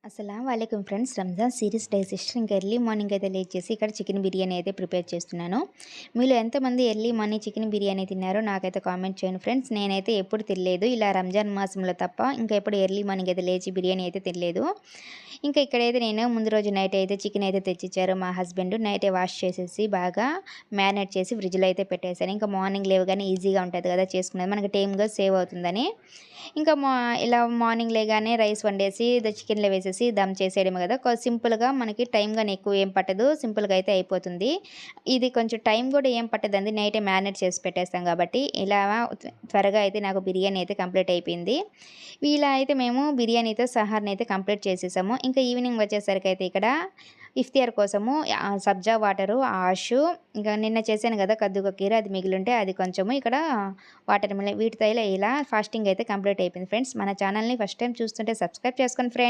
అస్సలాముఅలైకుం friends. Ramzan series digestion ఇంకా early morning అయితే లేచేసి ఇక్కడ చికెన్ బిర్యానీ అయితే ప్రిపేర్ చేస్తున్నాను. మీలో ఎంతమంది ఎర్లీ మార్నింగ్ చికెన్ బిర్యానీ తిన్నారో నాకైతే కామెంట్ చేయండి ఫ్రెండ్స్. నేనైతే ఎప్పుడు తినలేదు ఇలా రంజాన్ మాసంలో తప్ప. ఇంకా ఎప్పుడు ఎర్లీ మార్నింగ్ అయితే లేచి బిర్యానీ అయితే తినలేదు. ఇంకా ఇక్కడైతే నేను ముందు రోజు నైట్ అయితే చికెన్ అయితే తెచ్చిచ్చారు మా హస్బెండ్. నైటే వాష్ చేసేసి బాగా మ్యారినేట్ చేసి ఫ్రిడ్జ్లో అయితే పెట్టేశాను. ఇంకా మార్నింగ్ లేవగానే ఈజీగా ఉంటుంది కదా చేసుకునేది, మనకి టైమ్గా సేవ్ అవుతుందని. ఇంకా ఇలా మార్నింగ్ లేగానే రైస్ వండేసి చికెన్లో వేసేసి దమ్ చేసేయడమే కదా. సింపుల్గా మనకి టైం కానీ ఎక్కువ ఏం పట్టదు, సింపుల్గా అయితే అయిపోతుంది. ఇది కొంచెం టైం కూడా ఏం పట్టదండి, నైటే మ్యారినేట్ చేసి పెట్టేస్తాం కాబట్టి. ఇలా త్వరగా అయితే నాకు బిర్యానీ అయితే కంప్లీట్ అయిపోయింది. ఇలా అయితే మేము బిర్యానీతో సహార్ని అయితే కంప్లీట్ చేసేసాము. ఇంకా ఈవినింగ్ వచ్చేసరికి అయితే ఇక్కడ ఇఫ్తియార్ కోసము సబ్జా వాటరు, ఆషు, ఇంకా నిన్న చేశాను కదా కద్దుక కీర, అది మిగిలింటే అది కొంచెము, ఇక్కడ వాటర్ మిలన్, వీటితో ఇలా ఫాస్టింగ్ అయితే కంప్లీట్ అయిపోయింది ఫ్రెండ్స్. మన ఛానల్ని ఫస్ట్ టైం చూస్తుంటే సబ్స్క్రైబ్ చేసుకోండి ఫ్రెండ్స్.